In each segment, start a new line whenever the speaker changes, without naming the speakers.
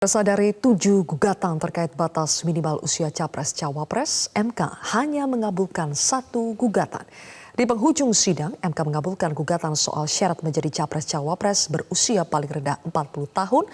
Berasal dari 7 gugatan terkait batas minimal usia Capres-Cawapres, MK hanya mengabulkan 1 gugatan. Di penghujung sidang, MK mengabulkan gugatan soal syarat menjadi Capres-Cawapres berusia paling rendah 40 tahun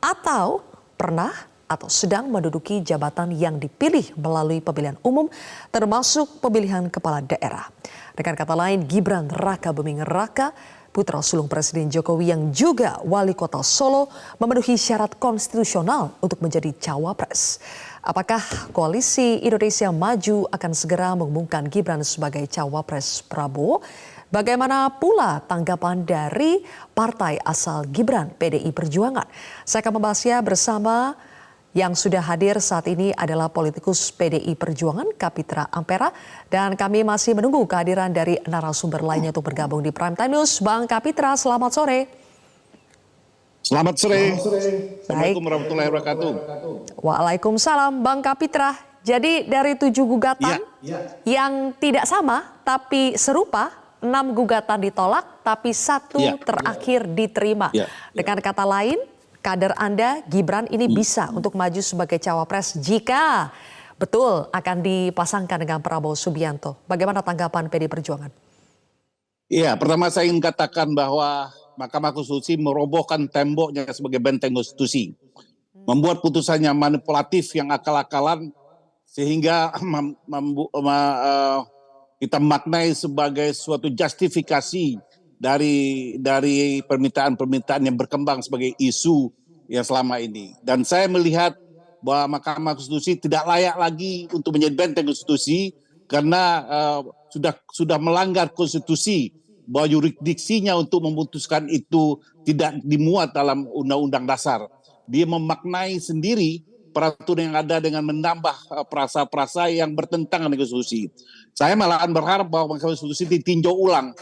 atau pernah atau sedang menduduki jabatan yang dipilih melalui pemilihan umum termasuk pemilihan kepala daerah. Dengan kata lain, Gibran Raka Buming Raka, putra sulung Presiden Jokowi yang juga wali kota Solo, memenuhi syarat konstitusional untuk menjadi cawapres. Apakah koalisi Indonesia Maju akan segera mengumumkan Gibran sebagai cawapres Prabowo? Bagaimana pula tanggapan dari partai asal Gibran, PDI Perjuangan? Saya akan membahasnya bersama yang sudah hadir saat ini adalah politikus PDI Perjuangan Kapitra Ampera, dan kami masih menunggu kehadiran dari narasumber lainnya untuk bergabung di Prime Time News. Bang Kapitra, selamat sore.
Selamat sore. Assalamualaikum warahmatullahi wabarakatuh.
Waalaikumsalam, Bang Kapitra. Jadi dari 7 gugatan yang tidak sama tapi serupa, 6 gugatan ditolak tapi 1 terakhir diterima. Dengan kata lain, kader Anda, Gibran, ini bisa untuk maju sebagai cawapres jika betul akan dipasangkan dengan Prabowo Subianto. Bagaimana tanggapan PDI Perjuangan?
Iya, pertama saya ingin katakan bahwa Mahkamah Konstitusi merobohkan temboknya sebagai benteng konstitusi. Membuat putusannya manipulatif yang akal-akalan sehingga kita maknai sebagai suatu justifikasi dari permintaan-permintaan yang berkembang sebagai isu yang selama ini. Dan saya melihat bahwa Mahkamah Konstitusi tidak layak lagi untuk menjadi benteng konstitusi karena sudah melanggar konstitusi, bahwa yurisdiksinya untuk memutuskan itu tidak dimuat dalam Undang-Undang Dasar. Dia memaknai sendiri peraturan yang ada dengan menambah prasa-prasa yang bertentangan dengan konstitusi. Saya malahan berharap bahwa Mahkamah Konstitusi ditinjau ulang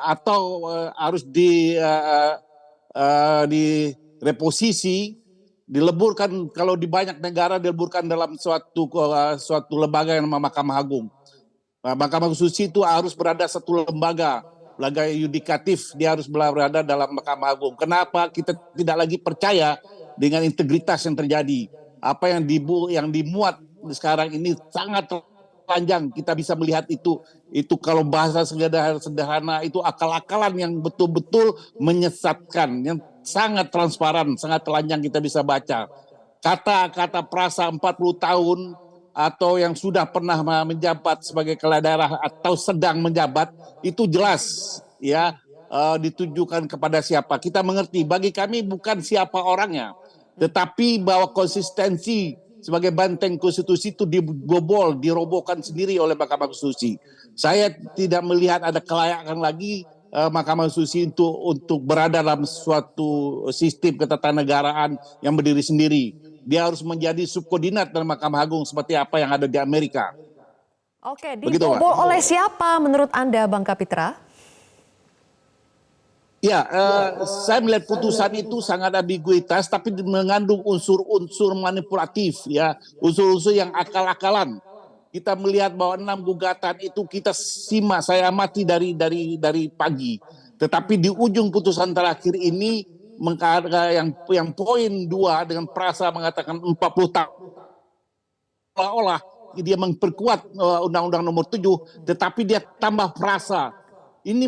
atau harus direposisi, dileburkan. Kalau di banyak negara dileburkan dalam suatu lembaga yang namanya Mahkamah Agung. Mahkamah Konstitusi itu harus berada satu lembaga yudikatif, dia harus berada dalam Mahkamah Agung. Kenapa kita tidak lagi percaya dengan integritas yang terjadi? Apa yang dimuat sekarang ini sangat panjang. Kita bisa melihat itu kalau bahasa sederhana itu akal-akalan yang betul-betul menyesatkan, yang sangat transparan, sangat telanjang kita bisa baca. Kata-kata prasa 40 tahun atau yang sudah pernah menjabat sebagai kepala daerah atau sedang menjabat itu jelas ya ditujukan kepada siapa. Kita mengerti, bagi kami bukan siapa orangnya, tetapi bahwa konsistensi sebagai benteng konstitusi itu dibobol, dirobohkan sendiri oleh Mahkamah Konstitusi. Saya tidak melihat ada kelayakan lagi Mahkamah Konstitusi untuk berada dalam suatu sistem ketatanegaraan yang berdiri sendiri. Dia harus menjadi subkoordinat dalam Mahkamah Agung seperti apa yang ada di Amerika.
Oke, dibobol oleh siapa menurut Anda, Bang Kapitra?
Ya, saya melihat putusan itu sangat ambiguitas, tapi mengandung unsur-unsur manipulatif, ya, unsur-unsur yang akal-akalan. Kita melihat bahwa 6 gugatan itu kita simak, saya amati dari pagi. Tetapi di ujung putusan terakhir ini, yang poin 2 dengan prasa mengatakan 40 tahun, seolah-olah dia memperkuat Undang-Undang Nomor 7, tetapi dia tambah prasa. Ini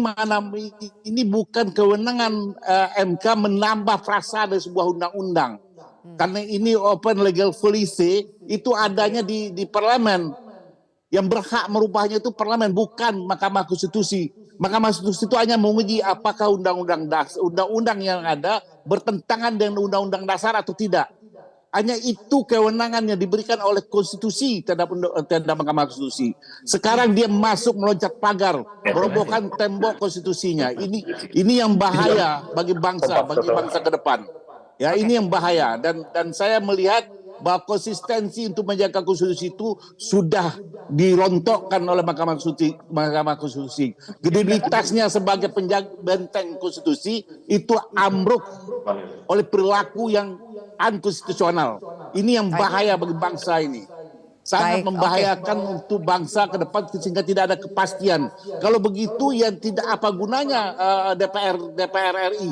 bukan kewenangan MK menambah frasa dari sebuah undang-undang. Karena ini open legal policy itu adanya di parlemen. Yang berhak merubahnya itu parlemen, bukan Mahkamah Konstitusi. Mahkamah Konstitusi itu hanya menguji apakah undang-undang yang ada bertentangan dengan undang-undang dasar atau tidak. Hanya itu kewenangan yang diberikan oleh konstitusi terhadap Mahkamah Konstitusi. Sekarang dia masuk meloncat pagar, merobohkan tembok konstitusinya. Ini yang bahaya bagi bangsa ke depan. Ya, ini yang bahaya, dan saya melihat bahwa konsistensi untuk menjaga konstitusi itu sudah dirontokkan oleh Mahkamah Konstitusi. Kredibilitasnya sebagai penjaga benteng konstitusi itu ambruk oleh perilaku yang unkonstitusional. Ini yang bahaya bagi bangsa ini. Sangat membahayakan untuk bangsa ke depan sehingga tidak ada kepastian. Kalau begitu, yang tidak apa gunanya DPR RI.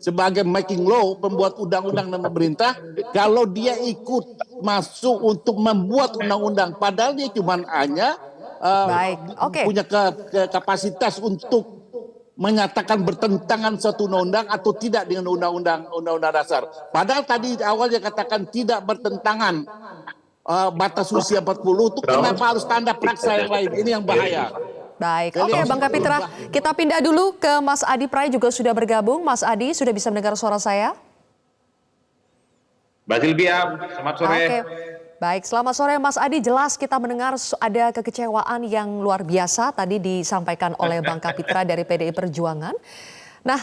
sebagai making law, pembuat undang-undang dan pemerintah, kalau dia ikut masuk untuk membuat undang-undang, padahal dia cuma hanya
Baik, oke.
punya kapasitas untuk menyatakan bertentangan suatu undang-undang atau tidak dengan undang-undang dasar. Padahal tadi awalnya katakan tidak bertentangan batas usia 40, itu kenapa harus tanda praksa yang lain? Ini yang bahaya.
Baik, oke Bang Kapitra, kita pindah dulu ke Mas Adi Pray juga sudah bergabung. Mas Adi, sudah bisa mendengar suara saya?
Mbak Silvia, selamat sore.
Oke, baik, selamat sore Mas Adi. Jelas kita mendengar ada kekecewaan yang luar biasa tadi disampaikan oleh Bang Kapitra dari PDI Perjuangan. Nah,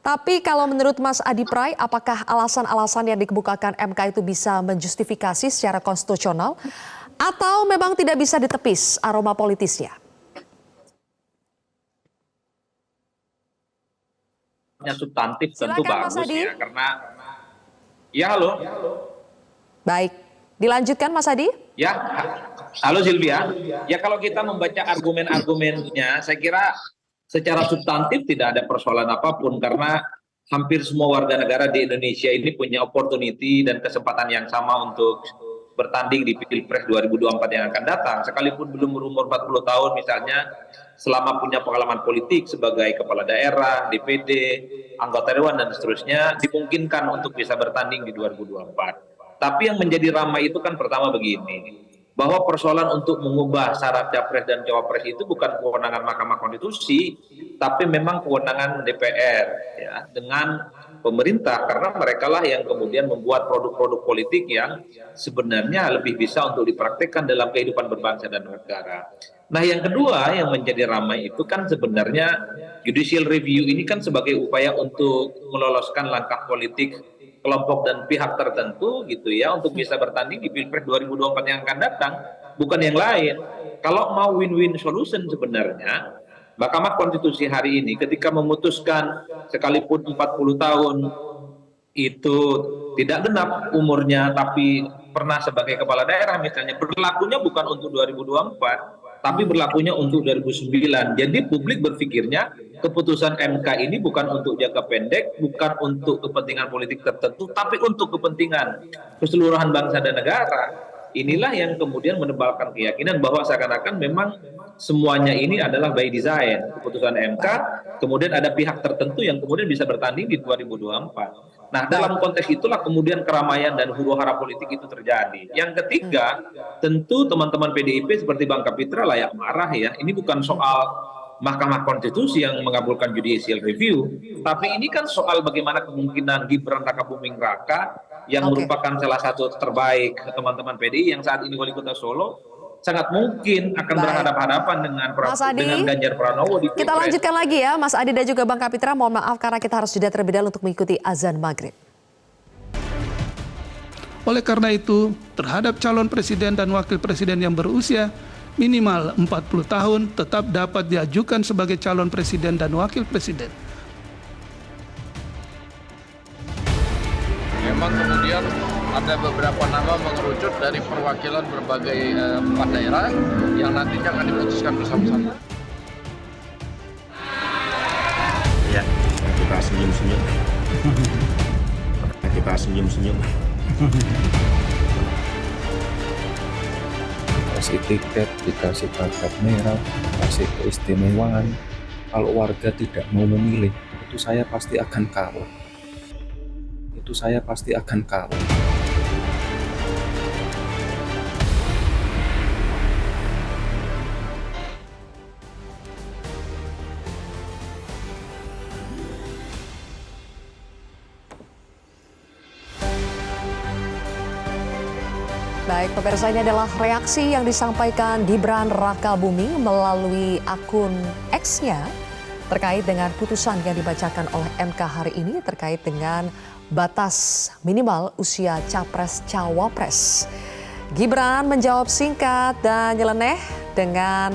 tapi kalau menurut Mas Adi Pray, apakah alasan-alasan yang dikemukakan MK itu bisa menjustifikasi secara konstitusional atau memang tidak bisa ditepis aroma politisnya?
Substantif tentu
Silakan, Mas
bagus
Adi.
ya, karena halo.
Baik, dilanjutkan Mas Adi.
Ya, halo Silvia. Ya kalau kita membaca argumen-argumennya, saya kira secara substantif tidak ada persoalan apapun karena hampir semua warga negara di Indonesia ini punya opportunity dan kesempatan yang sama untuk bertanding di Pilpres 2024 yang akan datang. Sekalipun belum berumur 40 tahun misalnya, selama punya pengalaman politik sebagai kepala daerah, DPD, anggota dewan dan seterusnya, dimungkinkan untuk bisa bertanding di 2024. Tapi yang menjadi ramai itu kan pertama begini, bahwa persoalan untuk mengubah syarat capres dan cawapres itu bukan kewenangan Mahkamah Konstitusi, tapi memang kewenangan DPR ya, dengan pemerintah, karena mereka lah yang kemudian membuat produk-produk politik yang sebenarnya lebih bisa untuk dipraktekkan dalam kehidupan berbangsa dan negara. Nah yang kedua yang menjadi ramai itu kan sebenarnya judicial review ini kan sebagai upaya untuk meloloskan langkah politik kelompok dan pihak tertentu gitu ya untuk bisa bertanding di Pilpres 2024 yang akan datang, bukan yang lain. Kalau mau win-win solution sebenarnya Mahkamah Konstitusi hari ini ketika memutuskan sekalipun 40 tahun itu tidak genap umurnya tapi pernah sebagai kepala daerah misalnya, berlakunya bukan untuk 2024 tapi berlakunya untuk 2009. Jadi publik berpikirnya keputusan MK ini bukan untuk jangka pendek, bukan untuk kepentingan politik tertentu, tapi untuk kepentingan keseluruhan bangsa dan negara. Inilah yang kemudian menebalkan keyakinan bahwa seakan-akan memang semuanya ini adalah by design. Keputusan MK, kemudian ada pihak tertentu yang kemudian bisa bertanding di 2024. Nah, dalam konteks itulah kemudian keramaian dan huru-hara politik itu terjadi. Yang ketiga, tentu teman-teman PDIP seperti Bang Kapitra layak marah ya. Ini bukan soal Mahkamah Konstitusi yang mengabulkan judicial review, tapi ini kan soal bagaimana kemungkinan Gibran Rakabuming Raka yang merupakan salah satu terbaik teman-teman PDI yang saat ini wali kota Solo, sangat mungkin akan berhadapan-hadapan dengan Ganjar Pranowo di Pilpres.
Kita lanjutkan lagi ya Mas Adi dan juga Bang Kapitra. Mohon maaf karena kita harus jeda terlebih dahulu untuk mengikuti azan maghrib.
Oleh karena itu, terhadap calon presiden dan wakil presiden yang berusia minimal 40 tahun tetap dapat diajukan sebagai calon presiden dan wakil presiden.
Memang kemudian ada beberapa nama mengerucut dari perwakilan berbagai empat daerah yang nantinya akan diputuskan bersama-sama.
Ya, kita senyum-senyum. Kita senyum-senyum.
Kasih tiket, dikasih pangkat merah, kasih keistimewaan. Kalau warga tidak mau memilih, itu saya pasti akan kalah.
Baik, pemirsa, ini adalah reaksi yang disampaikan Gibran Rakabuming melalui akun X-nya terkait dengan putusan yang dibacakan oleh MK hari ini terkait dengan batas minimal usia capres-cawapres. Gibran menjawab singkat dan nyeleneh dengan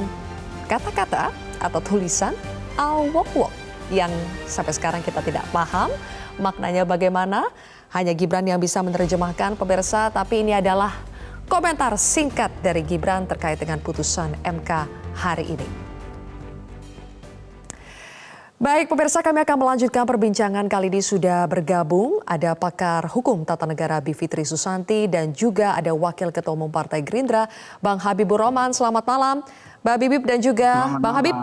kata-kata atau tulisan awok-wok yang sampai sekarang kita tidak paham maknanya bagaimana. Hanya Gibran yang bisa menerjemahkan, pemirsa, tapi ini adalah komentar singkat dari Gibran terkait dengan putusan MK hari ini. Baik pemirsa, kami akan melanjutkan perbincangan kali ini. Sudah bergabung ada pakar hukum tata negara Bivitri Susanti dan juga ada Wakil Ketua Umum Partai Gerindra Bang Habibur Rahman. Selamat malam Mbak Bibip dan juga Bang Habib.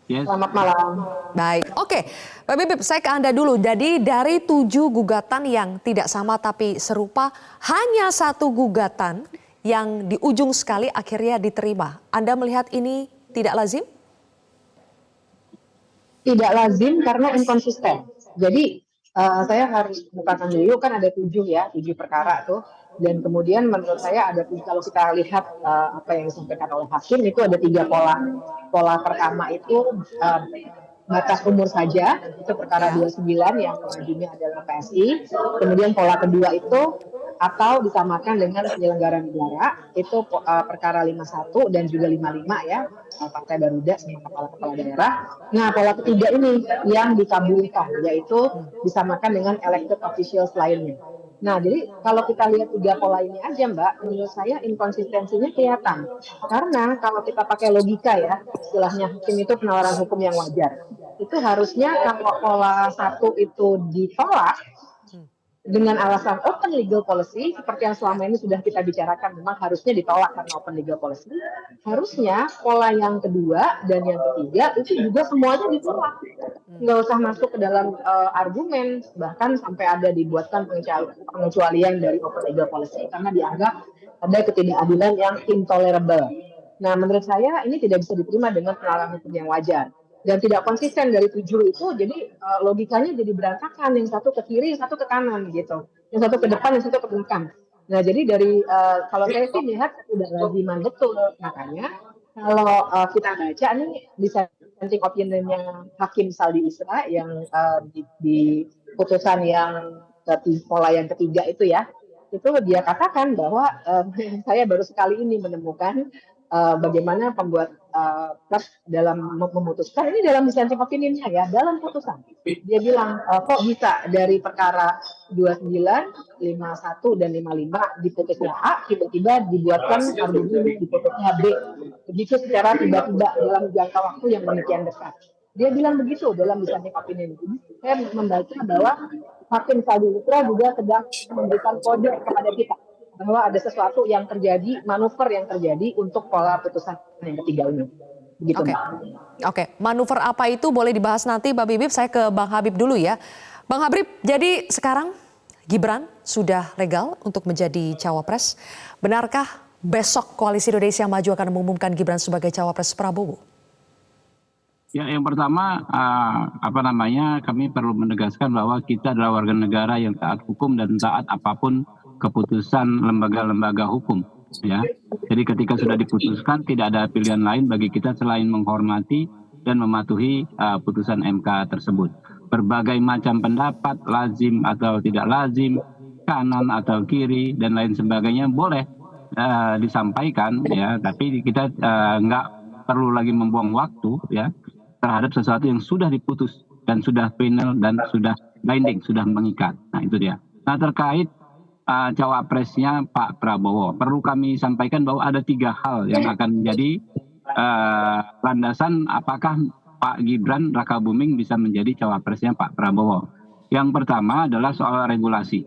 Yes.
Selamat malam.
Baik, oke. Mbak Bibip, saya ke Anda dulu. Jadi dari 7 gugatan yang tidak sama tapi serupa, hanya 1 gugatan yang di ujung sekali akhirnya diterima. Anda melihat ini tidak lazim?
Tidak lazim karena inkonsisten. Jadi saya harus bukakan dulu, kan ada 7 perkara tuh. Dan kemudian menurut saya ada, kalau kita lihat apa yang disampaikan oleh hakim, itu ada 3 pola. Pola pertama itu batas umur saja, itu perkara 29 yang pengajunya adalah PSI. Kemudian pola kedua itu atau disamakan dengan penyelenggara negara, itu perkara 51 dan juga 55 ya, Partai Garuda sama kepala daerah. Nah, pola ketiga ini yang dikabulkan, yaitu disamakan dengan elected officials lainnya. Nah, jadi kalau kita lihat 3 pola ini aja, Mbak, menurut saya inkonsistensinya kelihatan. Karena kalau kita pakai logika ya, istilahnya hakim itu penawaran hukum yang wajar. Itu harusnya kalau pola 1 itu ditolak dengan alasan open legal policy, seperti yang selama ini sudah kita bicarakan, memang harusnya ditolak karena open legal policy. Harusnya pola yang kedua dan yang ketiga itu juga semuanya ditolak. Nggak usah masuk ke dalam argumen, bahkan sampai ada dibuatkan pengecualian dari open legal policy karena dianggap ada ketidakadilan yang intolerable. Nah, menurut saya ini tidak bisa diterima dengan penalaran hukum yang wajar. Dan tidak konsisten dari 7 itu, jadi logikanya jadi berantakan, yang satu ke kiri, yang satu ke kanan gitu, yang satu ke depan, yang satu ke belakang. Nah, jadi dari kalau saya sih lihat tidak laziman betul. Makanya kalau kita baca ini dissenting opinion-nya Hakim Saldi Isra yang di putusan yang pola yang ketiga itu ya, itu dia katakan bahwa saya baru sekali ini menemukan bagaimana pembuat dalam memutuskan, ini dalam dissenting opinion-nya ya, dalam putusan. Dia bilang, kok bisa dari perkara 29, 51, dan 55 di putusnya A, tiba-tiba dibuatkan argumen di putusnya B. Begitu secara tiba-tiba dalam jangka waktu yang demikian dekat. Dia bilang begitu dalam dissenting opinion. Jadi saya membaca bahwa Hakim Saldi Isra juga sedang memberikan kode kepada kita bahwa ada sesuatu yang terjadi, manuver yang terjadi untuk pola putusan yang ketiga ini. Begitu,
Oke.
Mbak.
Oke, manuver apa itu boleh dibahas nanti, Mbak Bibip. Saya ke Bang Habib dulu ya. Bang Habib, jadi sekarang Gibran sudah legal untuk menjadi cawapres. Benarkah besok Koalisi Indonesia Maju akan mengumumkan Gibran sebagai cawapres Prabowo?
Ya, yang pertama kami perlu menegaskan bahwa kita adalah warga negara yang taat hukum dan taat apapun keputusan lembaga-lembaga hukum. Ya, jadi ketika sudah diputuskan tidak ada pilihan lain bagi kita selain menghormati dan mematuhi putusan MK tersebut. Berbagai macam pendapat, lazim atau tidak lazim, kanan atau kiri dan lain sebagainya boleh disampaikan ya, tapi kita nggak perlu lagi membuang waktu ya terhadap sesuatu yang sudah diputus dan sudah final dan sudah binding, sudah mengikat. Nah, itu dia. Nah, terkait cawapresnya Pak Prabowo, perlu kami sampaikan bahwa ada 3 hal yang akan menjadi landasan apakah Pak Gibran Rakabuming bisa menjadi cawapresnya Pak Prabowo. Yang pertama adalah soal regulasi.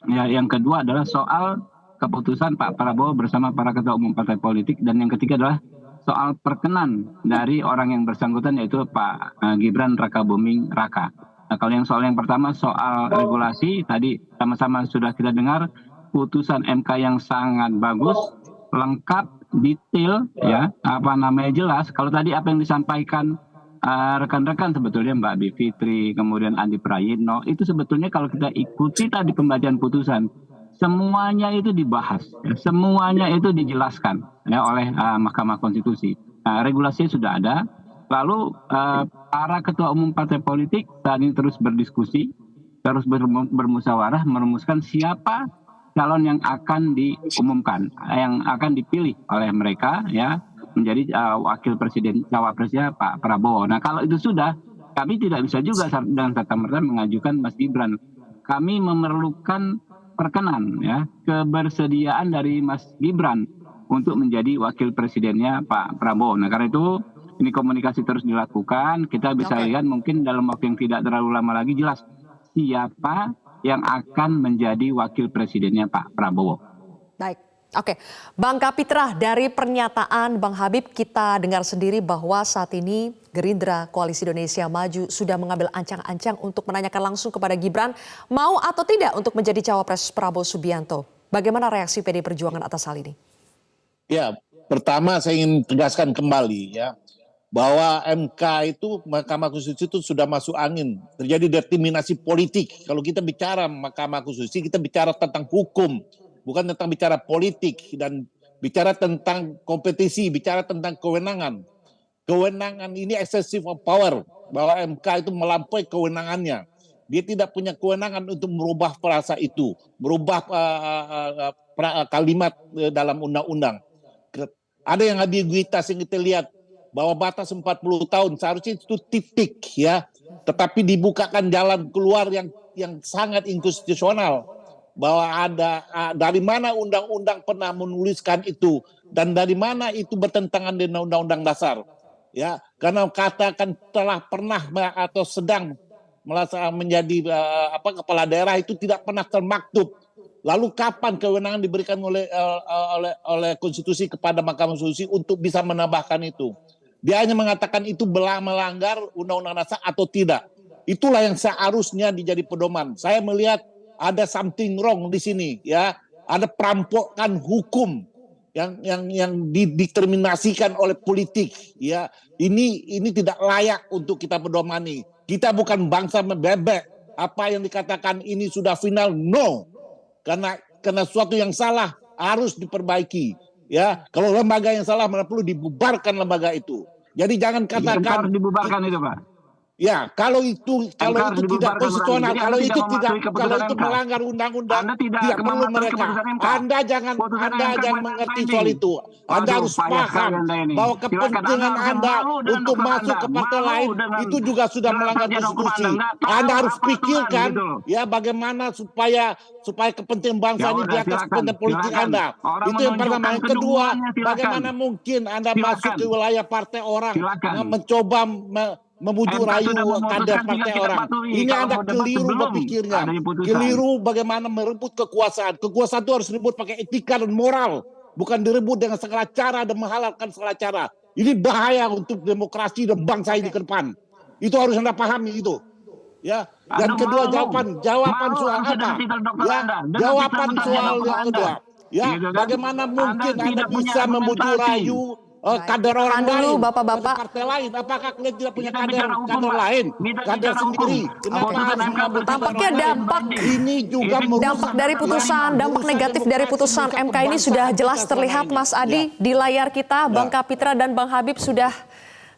Ya, yang kedua adalah soal keputusan Pak Prabowo bersama para ketua umum partai politik, dan yang ketiga adalah soal perkenan dari orang yang bersangkutan, yaitu Pak Gibran Rakabuming Raka. Nah, kalau soal yang pertama soal regulasi, tadi sama-sama sudah kita dengar putusan MK yang sangat bagus, lengkap, detail, ya, jelas. Kalau tadi apa yang disampaikan rekan-rekan sebetulnya Mbak Bivitri, kemudian Andi Prayitno, itu sebetulnya kalau kita ikuti tadi pembacaan putusan, semuanya itu dibahas, ya, semuanya itu dijelaskan ya, oleh Mahkamah Konstitusi. Nah, regulasinya sudah ada. Lalu para ketua umum partai politik saat ini terus berdiskusi, terus bermusyawarah merumuskan siapa calon yang akan diumumkan, yang akan dipilih oleh mereka ya menjadi wakil presiden cawapresnya Pak Prabowo. Nah, kalau itu sudah, kami tidak bisa juga dengan serta-merta mengajukan Mas Gibran. Kami memerlukan perkenan ya, kebersediaan dari Mas Gibran untuk menjadi wakil presidennya Pak Prabowo. Nah, karena itu Ini komunikasi terus dilakukan. Kita bisa lihat mungkin dalam waktu yang tidak terlalu lama lagi jelas siapa yang akan menjadi wakil presidennya Pak Prabowo.
Baik. Oke, Bang Kapitra, dari pernyataan Bang Habib kita dengar sendiri bahwa saat ini Gerindra Koalisi Indonesia Maju sudah mengambil ancang-ancang untuk menanyakan langsung kepada Gibran mau atau tidak untuk menjadi cawapres Prabowo Subianto. Bagaimana reaksi PD Perjuangan atas hal ini?
Ya, pertama saya ingin tegaskan kembali ya bahwa MK itu Mahkamah Konstitusi itu sudah masuk angin, terjadi determinasi politik. Kalau kita bicara Mahkamah Konstitusi, kita bicara tentang hukum, bukan tentang bicara politik dan bicara tentang kompetisi, bicara tentang kewenangan. Kewenangan ini excessive of power, bahwa MK itu melampaui kewenangannya. Dia tidak punya kewenangan untuk merubah frasa itu, merubah kalimat dalam undang-undang. Ada yang ambiguitas yang kita lihat bahwa batas 40 tahun seharusnya itu titik ya, tetapi dibukakan jalan keluar yang sangat inkonstitusional. Bahwa ada dari mana undang-undang pernah menuliskan itu dan dari mana itu bertentangan dengan undang-undang dasar ya, karena katakan telah pernah atau sedang menjadi kepala daerah itu tidak pernah termaktub. Lalu kapan kewenangan diberikan oleh konstitusi kepada Mahkamah Konstitusi untuk bisa menambahkan itu? Dia hanya mengatakan itu melanggar undang-undang dasar atau tidak. Itulah yang seharusnya dijadi pedoman. Saya melihat ada something wrong di sini ya, ada perampokan hukum yang dideterminasikan oleh politik ya. Ini tidak layak untuk kita pedomani. Kita bukan bangsa bebek. Apa yang dikatakan ini sudah final, no. Karena sesuatu yang salah harus diperbaiki ya. Kalau lembaga yang salah perlu dibubarkan lembaga itu. Jadi jangan katakan
harus dibubarkan itu, Pak.
Ya, kalau itu tidak konstitusional, kalau itu melanggar undang-undang, tidak perlu mereka. Anda jangan mengerti soal itu. Anda harus paham bahwa kepentingan Anda untuk masuk ke partai lain itu juga sudah melanggar konstitusi. Anda harus pikirkan ya bagaimana supaya kepentingan bangsa ini di atas kepentingan politik Anda. Itu yang pertama. Yang kedua, bagaimana mungkin Anda masuk ke wilayah partai orang mencoba memujuk rayu kader partai orang. Ini Anda keliru berpikirnya. Keliru bagaimana merebut kekuasaan. Kekuasaan itu harus direbut pakai etika dan moral. Bukan direbut dengan segala cara dan menghalalkan segala cara. Ini bahaya untuk demokrasi dan bangsa ini ke depan. Itu harus Anda pahami itu. Ya. Dan kedua jawaban soal apa? Ya, jawaban soal yang kedua. Ya, bagaimana mungkin Anda bisa memujuk rayu kader orang lain,
Bapak-bapak,
partai lain. Apakah kalian tidak punya kader lain, kader sendiri? Kenapa harus mengambil?
Tampaknya
ini juga
dampak dari putusan, dampak negatif dari putusan MK ini sudah jelas terlihat, Mas Adi, di layar kita. Bang Kapitra dan Bang Habib sudah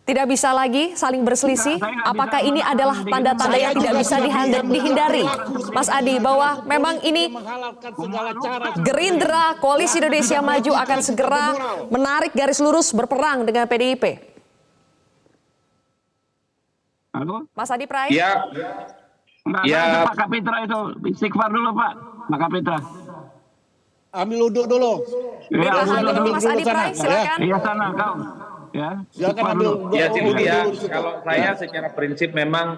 tidak bisa lagi saling berselisih. Apakah ini adalah tanda-tanda yang tidak bisa dihindari, Mas Adi, bahwa memang ini Gerindra Koalisi Indonesia Maju akan segera menarik garis lurus berperang dengan PDIP?
Halo?
Mas Adi Prai?
Ya.
Ya. Pak Kapitra itu istighfar dulu, Pak. Pak Kapitra.
Ambil uduk dulu.
Ya,
Mas Adi Prai, silakan.
Iya sana kau. Ya,
Silvia, kalau saya secara prinsip memang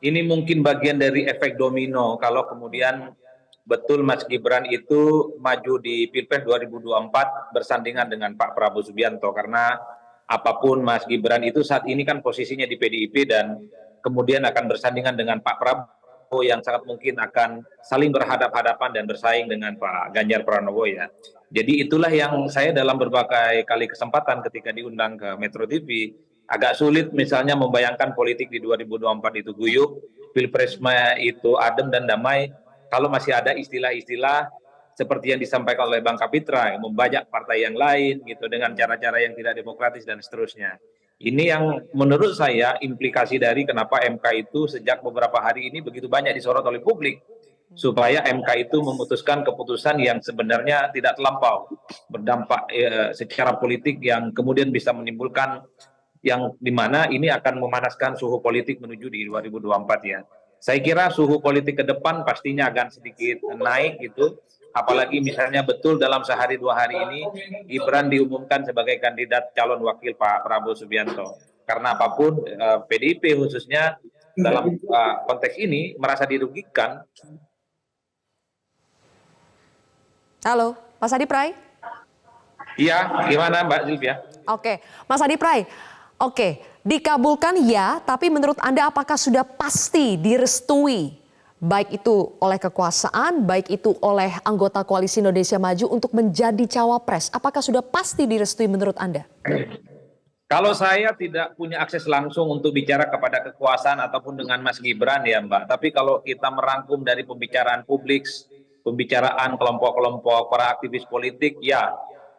ini mungkin bagian dari efek domino kalau kemudian betul Mas Gibran itu maju di Pilpres 2024 bersandingan dengan Pak Prabowo Subianto, karena apapun Mas Gibran itu saat ini kan posisinya di PDIP dan kemudian akan bersandingan dengan Pak Prabowo yang sangat mungkin akan saling berhadap-hadapan dan bersaing dengan Pak Ganjar Pranowo ya. Jadi itulah yang saya dalam berbagai kali kesempatan ketika diundang ke Metro TV agak sulit misalnya membayangkan politik di 2024 itu guyup, Pilpresnya itu adem dan damai kalau masih ada istilah-istilah seperti yang disampaikan oleh Bang Kapitra yang membajak partai yang lain gitu dengan cara-cara yang tidak demokratis dan seterusnya. Ini yang menurut saya implikasi dari kenapa MK itu sejak beberapa hari ini begitu banyak disorot oleh publik. Supaya MK itu memutuskan keputusan yang sebenarnya tidak terlampau berdampak secara politik yang kemudian bisa menimbulkan yang dimana ini akan memanaskan suhu politik menuju di 2024 ya. Saya kira suhu politik ke depan pastinya akan sedikit naik gitu, apalagi misalnya betul dalam sehari 2 hari ini Gibran diumumkan sebagai kandidat calon wakil Pak Prabowo Subianto. karena apapun PDIP khususnya dalam konteks ini merasa dirugikan.
Halo, Mas Adi Pray.
Iya, gimana Mbak Sylvia?
Oke, Mas Adi Pray. Oke, dikabulkan ya, tapi menurut Anda apakah sudah pasti direstui, baik itu oleh kekuasaan, baik itu oleh anggota Koalisi Indonesia Maju untuk menjadi cawapres? Apakah sudah pasti direstui menurut Anda?
Kalau saya tidak punya akses langsung untuk bicara kepada kekuasaan ataupun dengan Mas Gibran ya Mbak, tapi kalau kita merangkum dari pembicaraan publik, pembicaraan kelompok-kelompok para aktivis politik, ya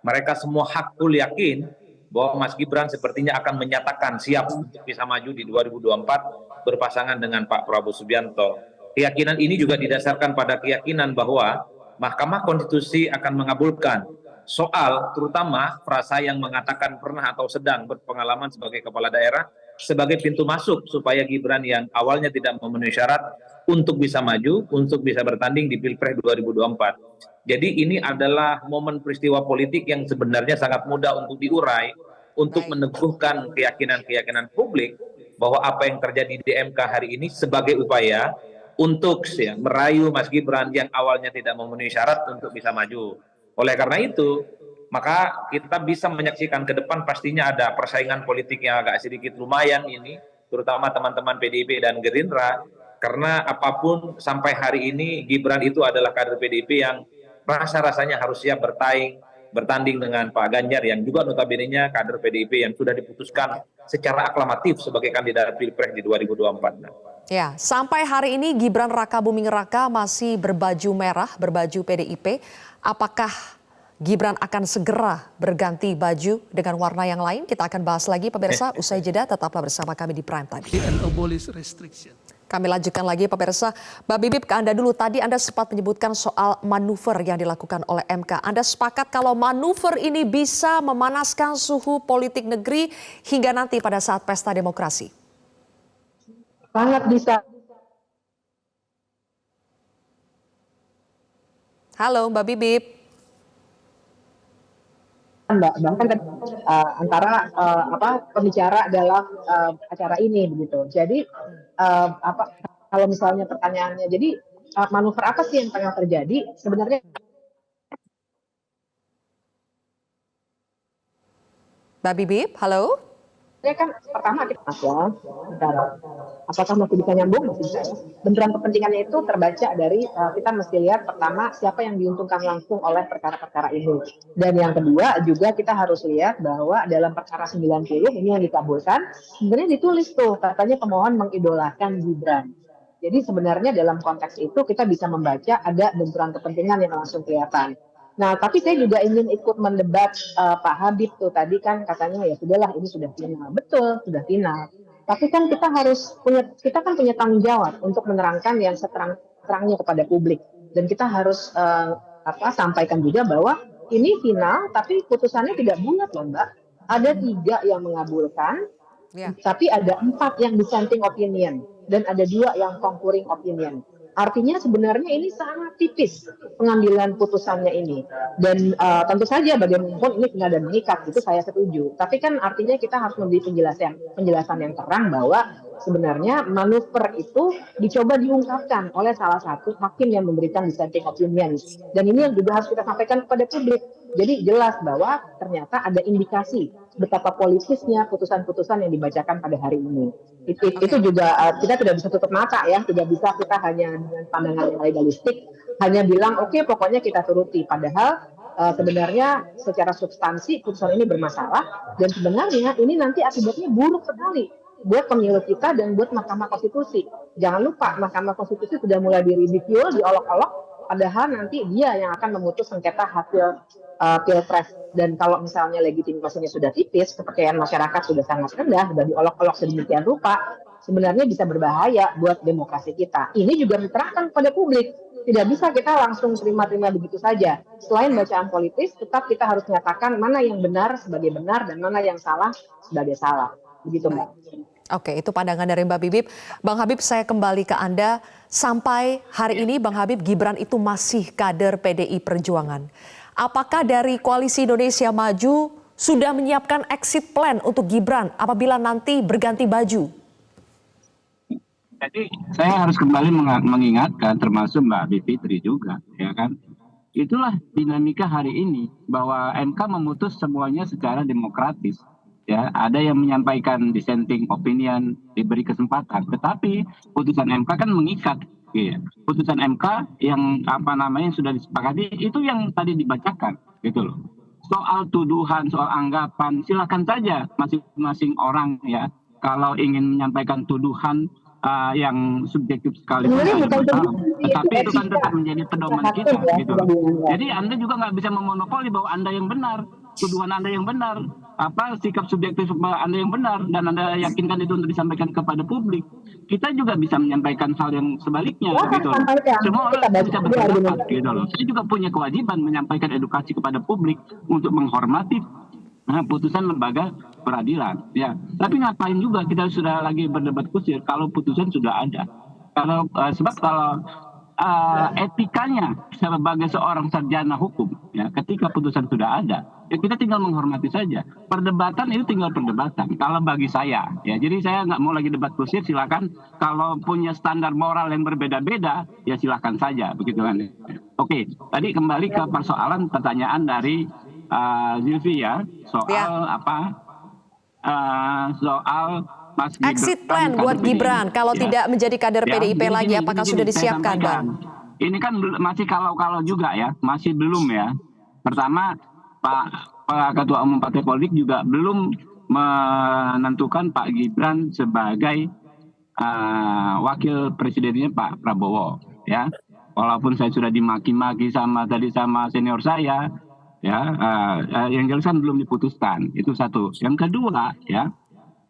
mereka semua hakul yakin bahwa Mas Gibran sepertinya akan menyatakan siap untuk bisa maju di 2024 berpasangan dengan Pak Prabowo Subianto. Keyakinan ini juga didasarkan pada keyakinan bahwa Mahkamah Konstitusi akan mengabulkan soal terutama frasa yang mengatakan pernah atau sedang berpengalaman sebagai kepala daerah sebagai pintu masuk supaya Gibran yang awalnya tidak memenuhi syarat untuk bisa maju, untuk bisa bertanding di Pilpres 2024. Jadi ini adalah momen peristiwa politik yang sebenarnya sangat mudah untuk diurai, untuk meneguhkan keyakinan-keyakinan publik bahwa apa yang terjadi di MK hari ini sebagai upaya untuk merayu Mas Gibran yang awalnya tidak memenuhi syarat untuk bisa maju. Oleh karena itu, maka kita bisa menyaksikan ke depan pastinya ada persaingan politik yang agak sedikit lumayan ini, terutama teman-teman PDIP dan Gerindra, karena apapun sampai hari ini Gibran itu adalah kader PDIP yang rasa-rasanya harus siap bertanding dengan Pak Ganjar yang juga notabene-nya kader PDIP yang sudah diputuskan secara aklamatif sebagai kandidat Pilpres di 2024.
Ya, sampai hari ini Gibran Raka Buming Raka masih berbaju merah, berbaju PDIP. Apakah Gibran akan segera berganti baju dengan warna yang lain? Kita akan bahas lagi pemirsa usai jeda, tetaplah bersama kami di Prime Time.
And abolish restriction.
Kami lanjutkan lagi pemirsa. Mbak Bibip, ke Anda dulu. Tadi Anda sempat menyebutkan soal manuver yang dilakukan oleh MK. Anda sepakat kalau manuver ini bisa memanaskan suhu politik negeri hingga nanti pada saat pesta demokrasi?
Sangat bisa.
Halo Mbak Bibip.
Mbak, bahkan antara pembicara dalam acara ini begitu. Jadi kalau misalnya pertanyaannya, jadi manuver apa sih yang tengah terjadi? Sebenarnya
Mbak Bibip, halo.
ya kan pertama kita apakah masih bisa nyambung? Masih bisa. Benturan kepentingannya itu terbaca dari kita mesti lihat pertama siapa yang diuntungkan langsung oleh perkara-perkara ini. Dan yang kedua juga kita harus lihat bahwa dalam perkara 90 ini yang dikabulkan sebenarnya ditulis tuh katanya pemohon mengidolakan Gibran. Jadi sebenarnya dalam konteks itu kita bisa membaca ada benturan kepentingan yang langsung kelihatan. Nah, tapi saya juga ingin ikut mendebat Pak Habib tuh tadi kan katanya ya sudahlah ini sudah final. Betul, sudah final. Tapi kan kita punya tanggung jawab untuk menerangkan yang seterang-terangnya kepada publik. Dan kita harus sampaikan juga bahwa ini final tapi putusannya tidak bulat loh Mbak. Ada 3 yang mengabulkan, tapi ada 4 yang dissenting opinion dan ada 2 yang concurring opinion. Artinya sebenarnya ini sangat tipis pengambilan putusannya ini. Dan tentu saja bagaimanapun ini final dan mengikat, itu saya setuju. Tapi kan artinya kita harus memberi penjelasan yang terang bahwa sebenarnya manuver itu dicoba diungkapkan oleh salah satu hakim yang memberikan dissenting opinion. Dan ini yang juga harus kita sampaikan kepada publik. Jadi jelas bahwa ternyata ada indikasi betapa politisnya putusan-putusan yang dibacakan pada hari ini. Itu juga kita tidak bisa tutup mata ya, tidak bisa kita hanya dengan pandangan yang legalistik hanya bilang oke, pokoknya kita turuti. Padahal sebenarnya secara substansi putusan ini bermasalah dan sebenarnya ini nanti akibatnya buruk sekali buat pemilu kita dan buat Mahkamah Konstitusi. Jangan lupa Mahkamah Konstitusi sudah mulai diridicule, diolok-olok, padahal nanti dia yang akan memutus sengketa hasil Pilpres. Dan kalau misalnya legitimasinya sudah tipis, kepercayaan masyarakat sudah sangat rendah, sudah diolok-olok sedemikian rupa, sebenarnya bisa berbahaya buat demokrasi kita. Ini juga diterangkan pada publik. Tidak bisa kita langsung terima-terima begitu saja. Selain bacaan politis, tetap kita harus nyatakan mana yang benar sebagai benar dan mana yang salah sebagai salah. Begitu Mbak.
Oke, itu pandangan dari Mbak Bibip. Bang Habib, saya kembali ke Anda. Sampai hari ini Bang Habib, Gibran itu masih kader PDI Perjuangan. Apakah dari Koalisi Indonesia Maju sudah menyiapkan exit plan untuk Gibran apabila nanti berganti baju?
Jadi saya harus kembali mengingatkan, termasuk Mbak Bivitri juga, ya kan? Itulah dinamika hari ini, bahwa MK memutus semuanya secara demokratis. Ya, ada yang menyampaikan dissenting opinion, diberi kesempatan, tetapi putusan MK kan mengikat. Ya. Putusan MK yang sudah disepakati itu yang tadi dibacakan, gitu loh. Soal tuduhan, soal anggapan, silakan saja masing-masing orang ya, kalau ingin menyampaikan tuduhan yang subjektif sekali tetapi itu kan tetap menjadi pedoman kita, gitu loh. Jadi Anda juga nggak bisa memonopoli bahwa Anda yang benar, tuduhan Anda yang benar, sikap subjektif Anda yang benar, dan Anda yakinkan itu untuk disampaikan kepada publik. Kita juga bisa menyampaikan hal yang sebaliknya, gitu loh. Semua orang bisa berpendapat, gitu loh. Saya juga punya kewajiban menyampaikan edukasi kepada publik untuk menghormati putusan lembaga peradilan, ya. Tapi ngapain juga kita sudah lagi berdebat kusir kalau putusan sudah ada? Sebab kalau etikanya sebagai seorang sarjana hukum, ya, ketika putusan sudah ada, ya kita tinggal menghormati saja. Perdebatan itu tinggal perdebatan. Kalau bagi saya, ya, jadi saya nggak mau lagi debat kusir. Silakan. Kalau punya standar moral yang berbeda-beda, ya silakan saja, begitu kan? Oke, tadi kembali ke persoalan pertanyaan dari Zilvi ya, soal soal Mas Gibran.
Exit plan buat Gibran kalau tidak menjadi kader PDIP lagi, apakah sudah disiapkan, Bang?
Ini kan masih kalau-kalau juga ya, masih belum ya. Pertama, Pak Ketua Umum Partai Politik juga belum menentukan Pak Gibran sebagai wakil presidennya Pak Prabowo, ya. Walaupun saya sudah dimaki-maki sama senior saya, ya, yang jelas kan belum diputuskan. Itu satu. Yang kedua, ya,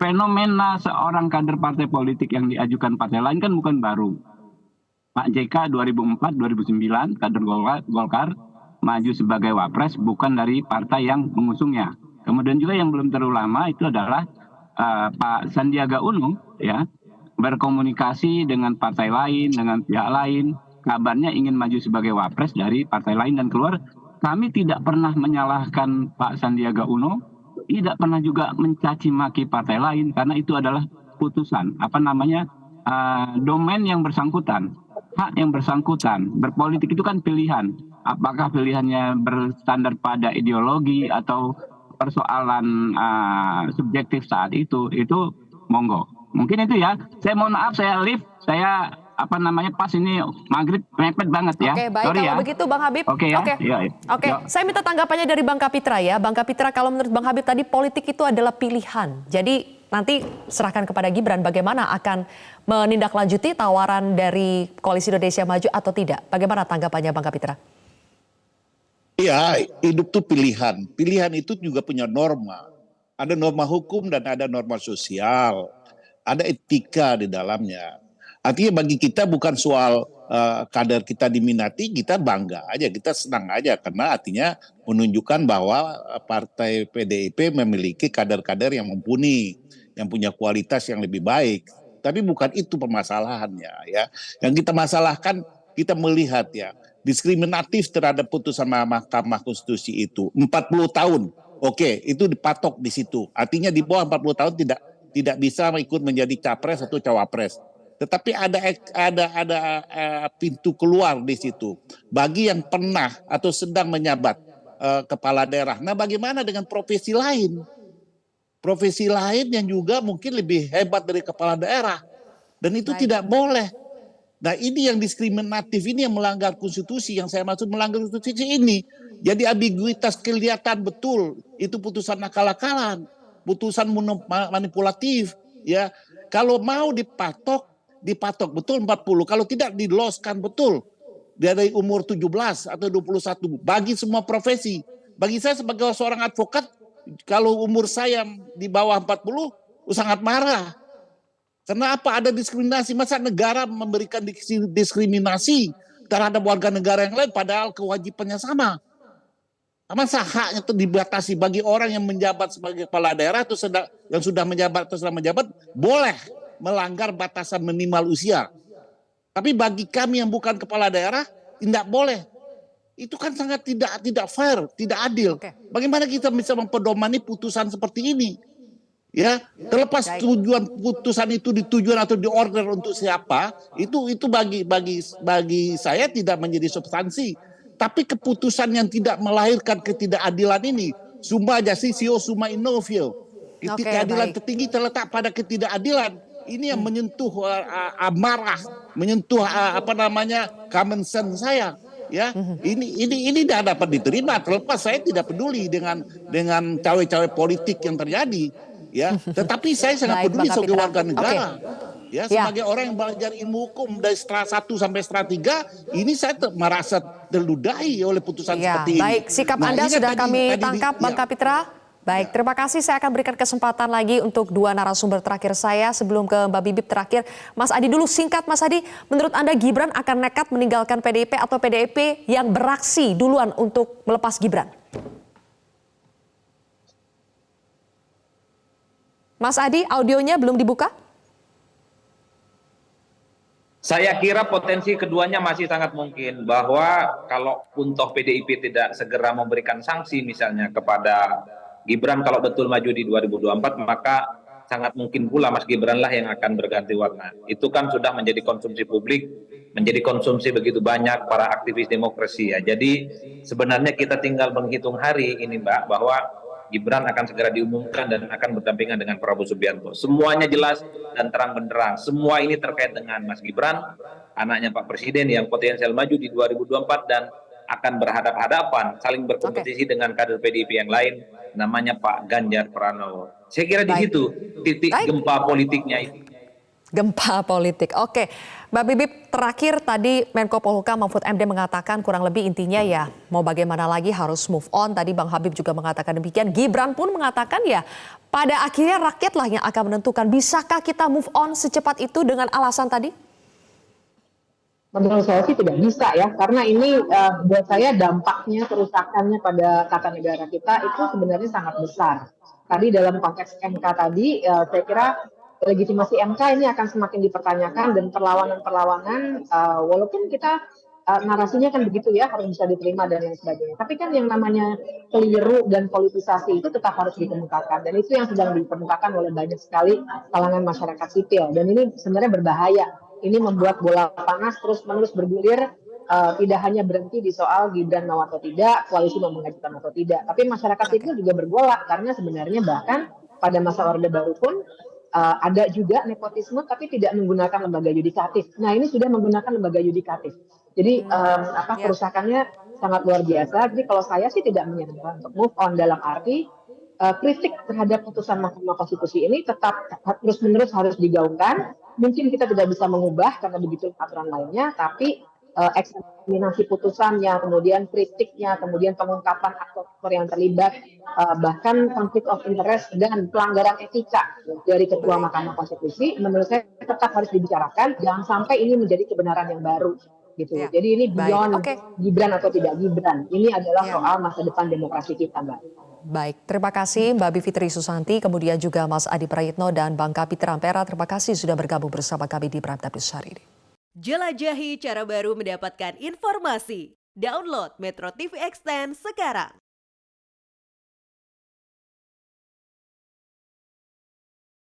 fenomena seorang kader partai politik yang diajukan partai lain kan bukan baru. Pak JK 2004-2009 kader Golkar maju sebagai wapres bukan dari partai yang mengusungnya. Kemudian juga yang belum terlalu lama itu adalah Pak Sandiaga Uno, ya, berkomunikasi dengan partai lain, dengan pihak lain, kabarnya ingin maju sebagai wapres dari partai lain dan keluar. Kami tidak pernah menyalahkan Pak Sandiaga Uno, tidak pernah juga mencaci maki partai lain, karena itu adalah putusan domain yang bersangkutan, hak yang bersangkutan. Berpolitik itu kan pilihan, apakah pilihannya bersandar pada ideologi atau persoalan subjektif saat itu monggo. Mungkin itu ya. Saya mohon maaf, saya live, saya pas ini maghrib mepet banget ya.
Oke, baik.
Sorry
kalau
ya.
begitu Bang Habib.
Oke, ya.
Oke. Saya minta tanggapannya dari Bang Kapitra ya. Bang Kapitra, kalau menurut Bang Habib tadi politik itu adalah pilihan. Jadi nanti serahkan kepada Gibran bagaimana akan menindaklanjuti tawaran dari Koalisi Indonesia Maju atau tidak. Bagaimana tanggapannya Bang Kapitra?
Iya, hidup itu pilihan. Pilihan itu juga punya norma. Ada norma hukum dan ada norma sosial. Ada etika di dalamnya. Artinya bagi kita bukan soal kader kita diminati, kita bangga aja, kita senang aja. Karena artinya menunjukkan bahwa partai PDIP memiliki kader-kader yang mumpuni, yang punya kualitas yang lebih baik. Tapi bukan itu permasalahannya ya. Yang kita masalahkan, kita melihat ya, diskriminatif terhadap putusan Mahkamah Konstitusi itu 40 tahun. Oke, itu dipatok di situ. Artinya di bawah 40 tahun tidak bisa ikut menjadi capres atau cawapres. Tetapi ada pintu keluar di situ bagi yang pernah atau sedang menjabat kepala daerah. Nah, bagaimana dengan profesi lain? Profesi lain yang juga mungkin lebih hebat dari kepala daerah, dan itu tidak boleh. Nah, ini yang diskriminatif, ini yang melanggar konstitusi. Yang saya maksud melanggar konstitusi ini. Jadi ambiguitas kelihatan betul. Itu putusan akal-akalan, putusan manipulatif. Ya, kalau mau dipatok betul 40. Kalau tidak diloskan betul dari umur 17 atau 21 bagi semua profesi. Bagi saya sebagai seorang advokat, kalau umur saya di bawah 40 sangat marah. Karena apa? Ada diskriminasi. Masa negara memberikan diskriminasi terhadap warga negara yang lain padahal kewajibannya sama? Masa haknya itu dibatasi bagi orang yang menjabat sebagai kepala daerah atau yang sudah menjabat atau sedang menjabat boleh melanggar batasan minimal usia. Tapi bagi kami yang bukan kepala daerah tidak boleh. Itu kan sangat tidak fair, tidak adil.
Oke.
Bagaimana kita bisa mempedomani putusan seperti ini? Ya, terlepas tujuan putusan itu ditujuan atau diorder untuk siapa, itu bagi saya tidak menjadi substansi. Tapi keputusan yang tidak melahirkan ketidakadilan ini, summa justitio summa innovio. Ketidakadilan tertinggi terletak pada ketidakadilan. Ini yang menyentuh amarah, menyentuh common sense saya. Ya, ini tidak dapat diterima. Terlepas saya tidak peduli dengan cawe-cawe politik yang terjadi. Ya, tetapi saya sangat peduli sebagai warga negara. Ya, sebagai orang yang belajar ilmu hukum dari setelah 1 sampai setelah 3, ini saya merasa terludahi oleh putusan seperti ini.
Baik, sikap Anda sudah kami tangkap, Bang Kapitra. Baik, terima kasih. Saya akan berikan kesempatan lagi untuk 2 narasumber terakhir saya sebelum ke Mbak Bibip terakhir. Mas Adi dulu, singkat Mas Adi, menurut Anda Gibran akan nekat meninggalkan PDIP atau PDIP yang beraksi duluan untuk melepas Gibran? Mas Adi, audionya belum dibuka?
Saya kira potensi keduanya masih sangat mungkin, bahwa kalau pun toh PDIP tidak segera memberikan sanksi misalnya kepada Gibran kalau betul maju di 2024, maka sangat mungkin pula Mas Gibran lah yang akan berganti warna. Itu kan sudah menjadi konsumsi publik, menjadi konsumsi begitu banyak para aktivis demokrasi ya. Jadi sebenarnya kita tinggal menghitung hari ini Mbak, bahwa Gibran akan segera diumumkan dan akan berdampingan dengan Prabowo Subianto. Semuanya jelas dan terang benderang. Semua ini terkait dengan Mas Gibran, anaknya Pak Presiden yang potensial maju di 2024 dan akan berhadap-hadapan, saling berkompetisi dengan kader PDIP yang lain, namanya Pak Ganjar Pranowo. Saya kira di situ titik gempa politiknya itu.
Gempa politik. Oke, Mbak Bibip, terakhir tadi Menko Polhukam Mahfud MD mengatakan kurang lebih intinya ya mau bagaimana lagi harus move on. Tadi Bang Habib juga mengatakan demikian. Gibran pun mengatakan ya pada akhirnya rakyatlah yang akan menentukan. Bisakah kita move on secepat itu dengan alasan tadi?
Menurut saya sih tidak bisa ya, karena ini buat saya dampaknya, kerusakannya pada tata negara kita itu sebenarnya sangat besar. Tadi dalam konteks MK tadi, saya kira legitimasi MK ini akan semakin dipertanyakan dan perlawanan-perlawanan, walaupun kita narasinya kan begitu ya, harus bisa diterima dan lain sebagainya. Tapi kan yang namanya keliru dan politisasi itu tetap harus dikemukakan, dan itu yang sedang dikemukakan oleh banyak sekali kalangan masyarakat sipil. Dan ini sebenarnya berbahaya. Ini membuat bola panas terus-menerus bergulir, tidak hanya berhenti di soal Gibran mau atau tidak, koalisi mau mengajukan atau tidak. Tapi masyarakat sipil juga bergolak, karena sebenarnya bahkan pada masa Orde Baru pun ada juga nepotisme tapi tidak menggunakan lembaga yudikatif. Nah ini sudah menggunakan lembaga yudikatif. Jadi kerusakannya sangat luar biasa. Jadi kalau saya sih tidak menyarankan untuk move on dalam arti kritik terhadap putusan Mahkamah Konstitusi ini tetap terus-menerus harus digaungkan. Mungkin kita tidak bisa mengubah karena begitu aturan lainnya, tapi eksaminasi putusannya, kemudian kritiknya, kemudian pengungkapan aktor yang terlibat, bahkan konflik of interest dan pelanggaran etika dari Ketua Mahkamah Konstitusi, menurut saya tetap harus dibicarakan. Jangan sampai ini menjadi kebenaran yang baru. Gitu. Ya. Jadi ini beyond Gibran atau tidak Gibran. Ini adalah soal masa depan demokrasi kita, Mbak.
Baik, terima kasih Mbak Bivitri Susanti, kemudian juga Mas Adi Prayitno dan Bang Kapitra Ampera. Terima kasih sudah bergabung bersama kami di Prime Time News hari ini.
Jelajahi cara baru mendapatkan informasi. Download Metro TV Extend sekarang.